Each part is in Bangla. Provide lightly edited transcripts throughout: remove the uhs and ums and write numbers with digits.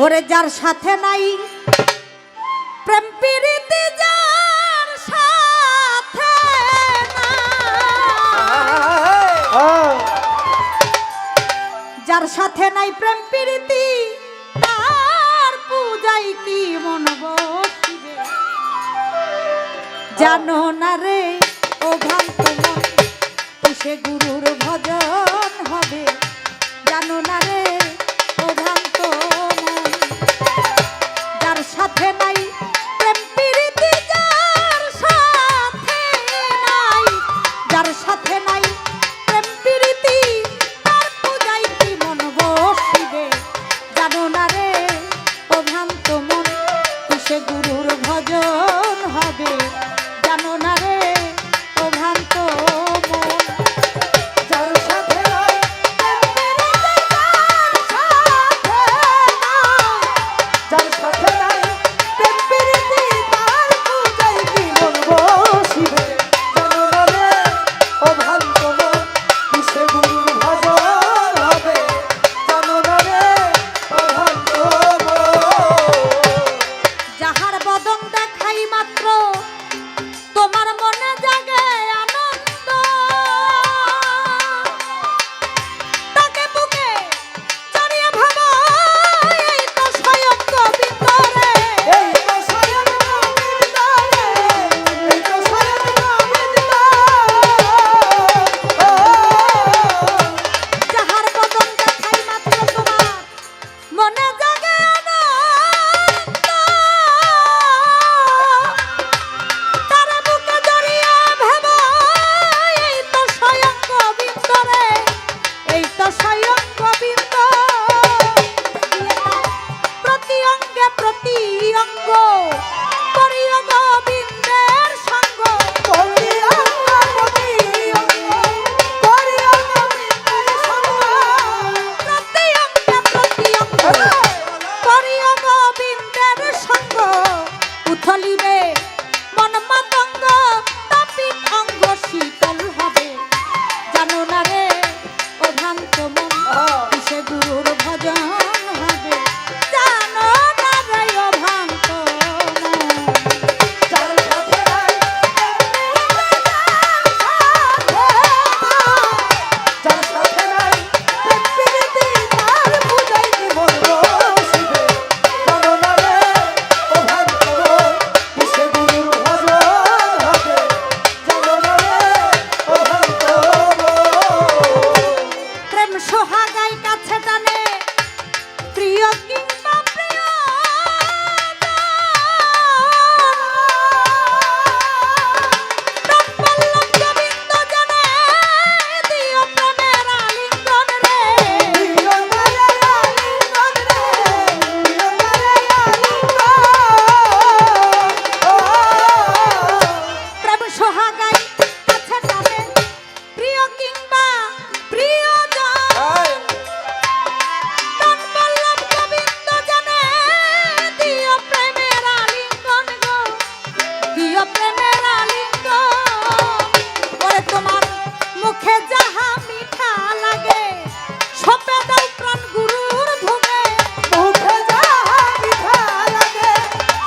ওরে যার সাথে নাই প্রেম প্রীতি, যার সাথে যার সাথে নাই প্রেম প্রীতি, তার পূজাই কি মন বসিবে। জানো না রে ও ভ্রান্ত মন, কিসে গুরুর ভজন হবে। জানো না রে ও ভ্রান্ত মন, যার সাথে নাই প্রেম প্রীতি, যার সাথে নাই, যার সাথে নাই প্রেম প্রীতি, তার পূজাই কি মন বসিবে। জানো না রে ও ভ্রান্ত মন, কিসে গুরুর ভজন হবে। জানো না রে ও ভ্রান্ত মন, যার সাথে নাই প্রেম প্রীতি, যার সাথে নাই, যার সাথে নাই প্রেম প্রীতি, তার পূজাই কি মন বসিবে। জানো না রে ও ভ্রান্ত মন, কিসে গুরুর ভজন হবে। জানো না রে ও ভ্রান্ত মন, যাহার বদন দেখাই মাত্র তোমার মনে জাগে আনন্দ, তাকে বুকে জড়িয়ে ভাবো, এই তো স্বয়ং গোবিন্দ রে, এই তো স্বয়ং গোবিন্দ রে, এই তো স্বয়ং গোবিন্দ। যাহার বদন দেখাই মাত্র তোমার মনে জাগে আনন্দ, তারে বুকে জড়িয়ে ভেবো, এই তো স্বয়ং গোবিন্দ রে, এই তো স্বয়ং গোবিন্দ। প্রতি অঙ্গে প্রতি অঙ্গ করিও গোবিন্দের সঙ্গ, প্রতি অঙ্গ প্রতি অঙ্গ করিও গোবিন্দের সঙ্গ, প্রতি অঙ্গে প্রতি অঙ্গ করিও গোবিন্দের সঙ্গ। উথলিবে মন মাতঙ্গ, তাপিত অঙ্গ শীতল হবে। জানো না রে ও ভ্রান্ত মন, কিসে গুরুর ভজন হবে। জানো না রে ও ভ্রান্ত মন, যার সাথে নাই যার সাথে নাই প্রেম প্রীতি, তার পূজাই কি মন বসিবে। জানো না রে ও ভ্রান্ত মন, কিসে গুরুর ভজন হবে। জানো না রে ও ভ্রান্ত মন, প্রেম সোহাগাই কাছে টানে প্রিয় কিংবা প্রিয়, প্রাণ বল্লভ গোবিন্দ জানে, দিও প্রেমের আলিঙ্গন রে, দিও প্রেমের আলিঙ্গন রে, দিও প্রেমের আলিঙ্গন। প্রেম সোহাগাই কাছে টানে প্রিয় কিংবা প্রিয়জন, প্রাণ বল্লভ গোবিন্দ জানে, দিও প্রেমের আলিঙ্গন গো, দিও প্রেমের আলিঙ্গন। ওরে তোমার মুখে যাহা মিঠা লাগে, সপে দাও প্রাণ গুরুর ভোগে। মুখে যাহা মিঠা লাগে,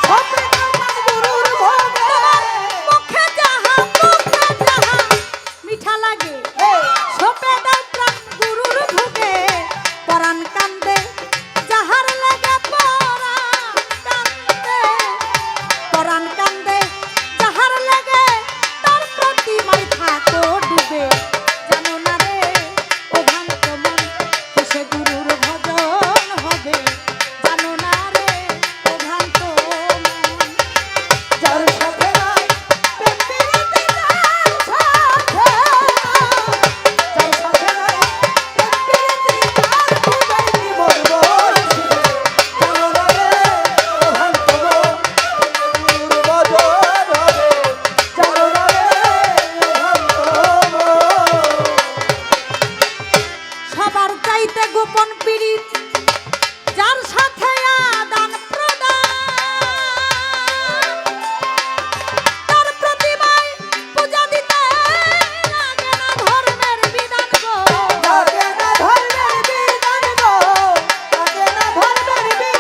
সপে দাও প্রাণ গুরুর ভোগে। মুখে যাহা মিঠা লাগে, সপে দাও প্রাণ গুরুর ভোগে। পরাণ কান্দে যাহার লাগে, পরাণ কান্দে, পরাণ কান্দে যাহার লাগে, তার প্রতিমায় থাকো ডুবে। জানো না রে ও ভ্রান্ত মন, কিসে গুরুর ভজন হবে। জানো না রে ও ভ্রান্ত মন, যার সাথে নাই প্রেম প্রীতি, যার সাথে নাই, যার সাথে নাই প্রেম প্রীতি, তার পূজাই কি মন বসিবে। জানো না রে ও ভ্রান্ত মন, কিসে গুরুর ভজন হবে। জানো না রে ও ভ্রান্ত মন, সবার চাইতে গোপন পীড়িত, যার সাথে আদান প্রদান, তার প্রতিমায় পূজা দিতে লাগে না ধর্মের বিধান গো, লাগে না ধর্মের বিধান গো, লাগে না ধর্মের বিধান।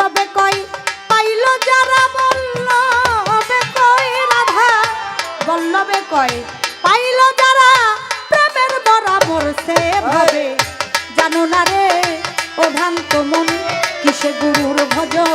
বল্লভে কই পাইল যারা বল্লভে কই রাধা বল্লভে কই পাইল যারা প্রেমের বরাবর সে ভাবে জানো না রে ও ভ্রান্ত মন কিসে গুরুর ভজন